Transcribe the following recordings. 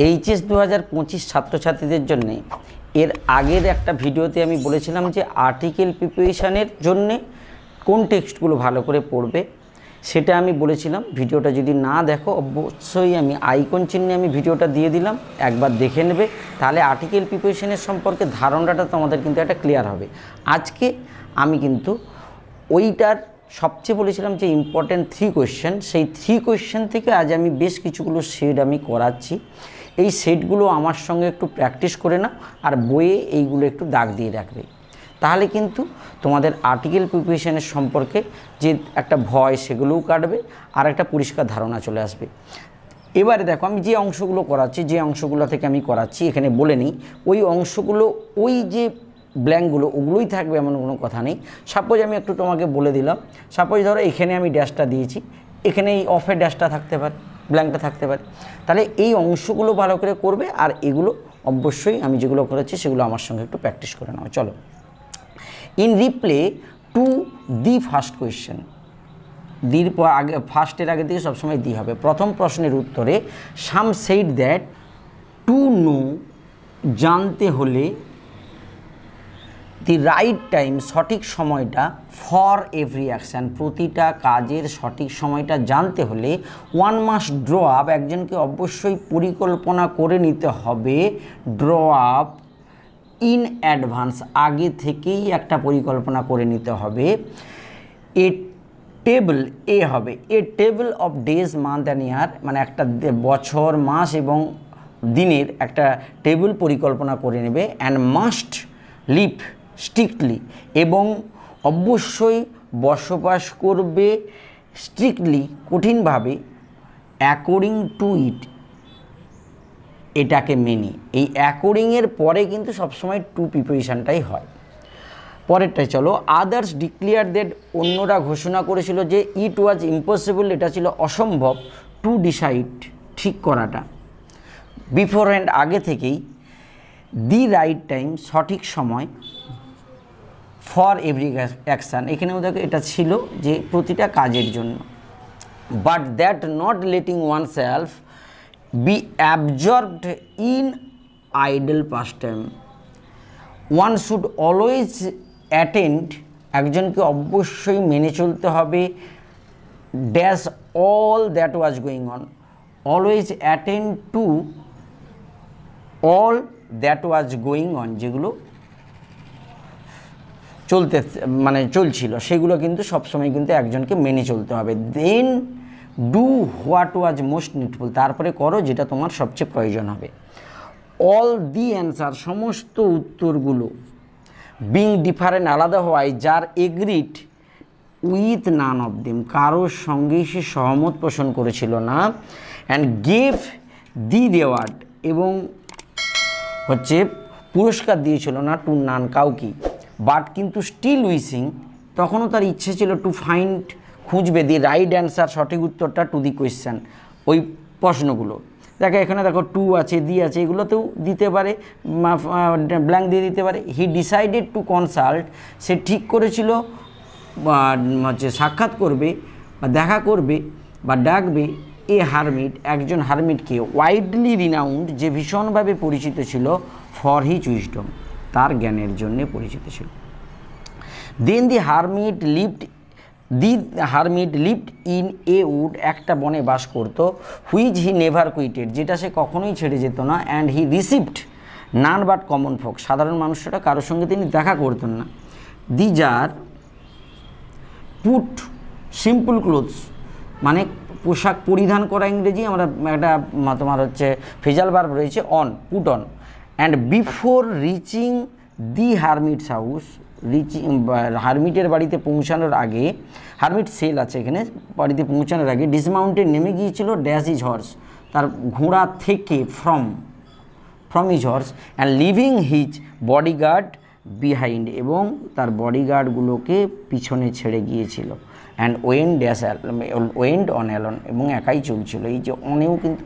HS 2025 ছাত্রছাত্রীদের জন্য এর আগের একটা ভিডিওতে আমি বলেছিলাম যে আর্টিকেল প্রিপারেশনের জন্য কোন টেক্সটগুলো ভালো করে পড়বে সেটা আমি বলেছিলাম। ভিডিওটা যদি না দেখো অবশ্যই আমি আইকন চিহ্নে আমি ভিডিওটা দিয়ে দিলাম, একবার দেখে নেবে, তাহলে আর্টিকেল প্রিপারেশনের সম্পর্কে ধারণাটা তোমাদের কিন্তু একটা ক্লিয়ার হবে। আজকে আমি কিন্তু ওইটার সবচেয়ে বলেছিলাম যে ইম্পর্টেন্ট 3 কোয়েশ্চেন, সেই 3 কোয়েশ্চেন থেকে আজ আমি বেশ কিছুগুলো সেট আমি করাচ্ছি। এই সেটগুলো আমার সঙ্গে একটু প্র্যাকটিস করে নাও আর বইয়ে এইগুলো একটু দাগ দিয়ে রাখবে, তাহলে কিন্তু তোমাদের আর্টিকেল প্রিপারেশনের সম্পর্কে যে একটা ভয় সেগুলোও কাটবে আর একটা পরিষ্কার ধারণা চলে আসবে। এবারে দেখো আমি যে অংশগুলো করাচ্ছি, যে অংশগুলো থেকে আমি করাচ্ছি এখানে বলে নিই, ওই অংশগুলো ওই যে ব্ল্যাঙ্কগুলো ওগুলোই থাকবে এমন কোনো কথা নেই। সাপোজ আমি একটু তোমাকে বলে দিলাম, সাপোজ ধরো এখানে আমি ড্যাশটা দিয়েছি, এখানে এই অফে ড্যাশটা থাকতে পারে, ব্ল্যাঙ্কটা থাকতে পারে, তাহলে এই অংশগুলো ভালো করে করবে আর এগুলো অবশ্যই আমি যেগুলো করেছি সেগুলো আমার সঙ্গে একটু প্র্যাকটিস করে নাও। চলো, in reply to the first question, দির পর আগে ফার্স্টের আগে থেকে সবসময় দি হবে। প্রথম প্রশ্নের উত্তরে সাম সেইড দ্যাট টু নো, জানতে হলে, দি রাইট টাইম, সঠিক সময়টা, ফর এভরি অ্যাকশান, প্রতিটা কাজের সঠিক সময়টা জানতে হলে ওয়ান মাস্ট ড্র আপ, একজনকে অবশ্যই পরিকল্পনা করে নিতে হবে, ড্র আপ ইন অ্যাডভান্স, আগে থেকেই একটা পরিকল্পনা করে নিতে হবে। এ টেবল, এ হবে a table of days, month and year, মানে একটা বছর, মাস এবং দিনের একটা টেবিল পরিকল্পনা করে নেবে। অ্যান্ড মাস্ট লিভ স্ট্রিক্টলি, এবং অবশ্যই বসবাস করবে স্ট্রিক্টলি, কঠিনভাবে, অ্যাকর্ডিং টু ইট, এটাকে মেনে। এই অ্যাকর্ডিংয়ের পরে কিন্তু সবসময় টু প্রিপারেশনটাই হয়। পরেরটাই চলো, আদার্স ডিক্লেয়ার দ্যাট, অন্যরা ঘোষণা করেছিল যে ইট ওয়াজ ইম্পসিবল, এটা ছিল অসম্ভব, টু ডিসাইড, ঠিক করাটা, বিফোর হ্যান্ড, আগে থেকেই, দি রাইট টাইম, সঠিক সময়, ফর এভরি অ্যাকশান, এখানেও দেখো এটা ছিল যে প্রতিটা কাজের জন্য। But that not letting oneself be absorbed in idle pastime, one should always attend, একজনকে অবশ্যই মেনে চলতে হবে, dash all that was going on, always attend to all that was going on, যেগুলো চলছিল সেগুলো কিন্তু সবসময় কিন্তু একজনকে মেনে চলতে হবে। Then do what was most needful, তারপরে করো যেটা তোমার সবচেয়ে প্রয়োজন হবে। অল দি অ্যান্সার, সমস্ত উত্তরগুলো, বিং ডিফারেন্ট, আলাদা হওয়ায়, যার agreed with none of them, কারোর সঙ্গেই সে সহমত পোষণ করেছিল না। অ্যান্ড গেভ দি রেওয়ার্ড, এবং পুরস্কার দিয়েছিল না, টু নান, কাউকে। বাট কিন্তু স্টিল উইসিং, তখনও তার ইচ্ছে ছিল, টু ফাইন্ড, খুঁজবে, দি রাইট অ্যান্সার, সঠিক উত্তরটা, টু দি কোয়েশ্চেন, ওই প্রশ্নগুলো। দেখো এখানে দেখো টু আছে, দি আছে, এগুলোতেও দিতে পারে, ব্ল্যাঙ্ক দিয়ে দিতে পারে। হি ডিসাইডেড টু কনসাল্ট, সে ঠিক করেছিল সাক্ষাৎ করবে বা দেখা করবে বা ডাকবে, এ হারমিট, একজন হারমিটকে, ওয়াইডলি রিনাউন্ড, যে ভীষণভাবে পরিচিত ছিল, ফর হিজ উইজডম, তার জ্ঞানের জন্য পরিচিত ছিল। Then the hermit lived in a wood, একটা বনে বাস করত, হুইচ হি নেভার কুইটেড, যেটা সে কখনোই ছেড়ে যেত না। And he received none but common folk, সাধারণ মানুষরা কারোর সঙ্গে তিনি দেখা করতেন না। These are put simple clothes, মানে পোশাক পরিধান করা, ইংরেজি আমরা একটা তোমার ফ্রেজাল ভার্ব রয়েছে on, put on. And before reaching the hermit's house, হারমিটের বাড়িতে পৌঁছানোর আগে, হারমিট সেল আছে এখানে, বাড়িতে পৌঁছানোর আগে, ডিসমাউন্টে নেমে গিয়েছিল, ড্যাশ ইজ হর্স, তার ঘোড়া থেকে, from his horse, and living his bodyguard behind, এবং তার বডিগার্ডগুলোকে পিছনে ছেড়ে গিয়েছিল। অ্যান্ড ওয়েন্ড অন অ্যালন, এবং একাই চলছিল। এই যে অনেও কিন্তু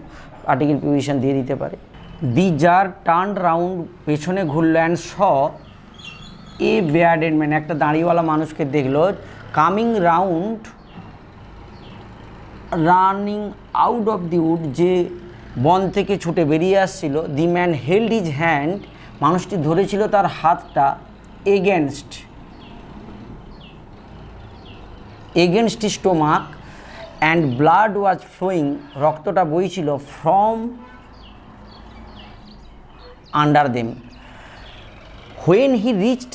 আর্টিকেল প্রিপারেশন দিয়ে দিতে পারে। দি জার টার্ন রাউন্ড, পেছনে ঘুরল, and saw a bearded man, একটা দাঁড়িওয়ালা মানুষকে দেখলো, coming round, running out of the wood, যে বন থেকে ছুটে বেরিয়ে আসছিল। The man held his hand, মানুষটি ধরেছিল তার হাতটা against stomach, and blood was flowing, রক্তটা বইছিল from under them. When he reached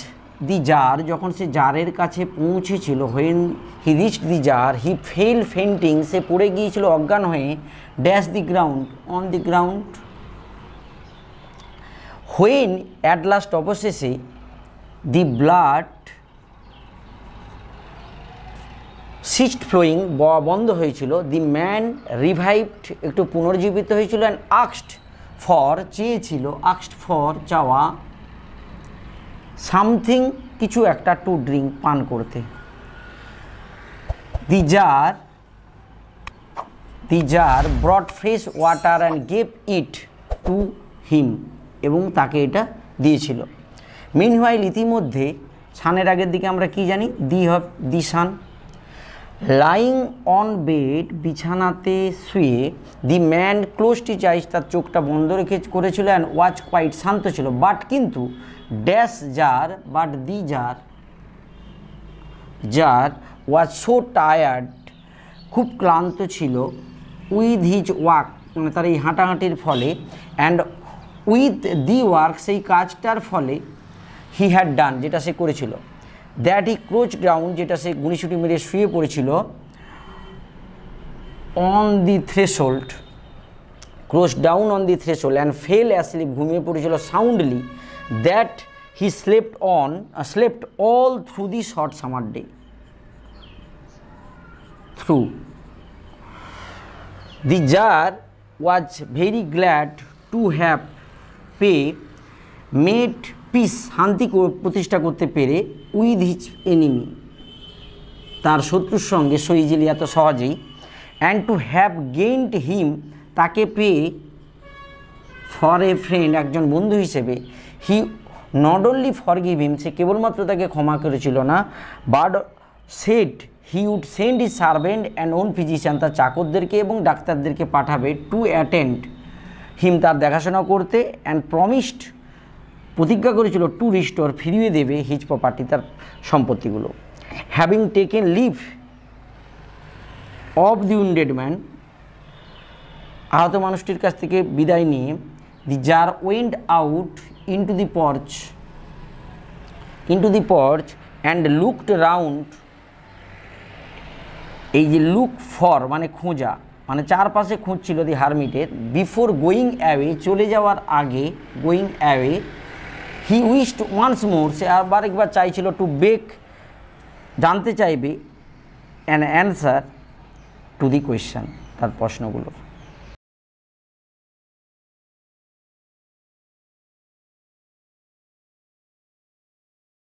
the tsar, যখন সে জারের কাছে পৌঁছেছিল, when he reached the tsar he fell fainting, সে পড়ে গিয়েছিল অজ্ঞান হয়ে, dash the ground, on the ground. When at last, অবশেষে, দি ব্লাড সিস্ট ফ্লোয়িং, বন্ধ হয়েছিল, দি ম্যান রিভাইভড, একটু পুনর্জীবিত হয়েছিল, অ্যান্ড আস্কড ফর, চেয়েছিল, আস্কড ফর, চাওয়া, সামথিং, কিছু একটা, টু ড্রিঙ্ক, পান করতে। The tsar brought fresh water and gave it to him, এবং তাকে এটা দিয়েছিল। মিনহোয়াইল, ইতিমধ্যে, সানের আগের দিকে আমরা কি জানি, দি সান। লাইং অন বেড, বিছানাতে শুয়ে, the man closed his eyes, তার চোখটা বন্ধ করেছিল, অ্যান্ড ওয়াজ কোয়াইট, শান্ত ছিল, বাট কিন্তু, dash jar, but the jar was so tired, খুব ক্লান্ত ছিল, উইথ হিজ ওয়ার্ক, মানে তার এই হাঁটাহাঁটির ফলে, অ্যান্ড উইথ দি ওয়ার্ক, সেই কাজটার ফলে, হি হ্যাড ডান, যেটা সে করেছিল, দ্যাট হি ক্রোচ ডাউন, যেটা সে গুণিসুটি মেরে শুয়ে পড়েছিল, on the threshold, crouch down on the threshold, and fell asleep, ঘুমিয়ে পড়েছিল, soundly, that he slept all through the short summer day, through. The jar was very glad to have made peace, শান্তি প্রতিষ্ঠা করতে পেরে, with his enemy, তার শত্রুর সঙ্গে so easily, এত সহজেই, and to have gained him, তাকে পেয়ে, ফর এ ফ্রেন্ড, একজন বন্ধু হিসেবে, he not only forgive him, সে কেবলমাত্র তাকে ক্ষমা করেছিল না, but said he would send his servant and own physician, তার চাকরদেরকে এবং ডাক্তারদেরকে পাঠাবে, টু অ্যাটেন্ড হিম, তার দেখাশোনা করতে, অ্যান্ড প্রমিসড, প্রতিজ্ঞা করেছিল, টু রিস্টোর, ফিরিয়ে দেবে, হিজ প্রপার্টি, তার সম্পত্তিগুলো। Having taken leave of the wounded man, আহত মানুষটির কাছ থেকে বিদায় নিয়ে, the tsar went out into the porch and looked round, এই যে লুক ফর মানে খোঁজা, মানে চারপাশে খুঁজছিল দি হারমিটের, বিফোর গোয়িং অ্যাওয়ে, চলে যাওয়ার আগে, going away, he wished once more, সে আবার একবার চাইছিল, টু বেক, জানতে চাইবে, an answer to the question, তার প্রশ্নগুলো।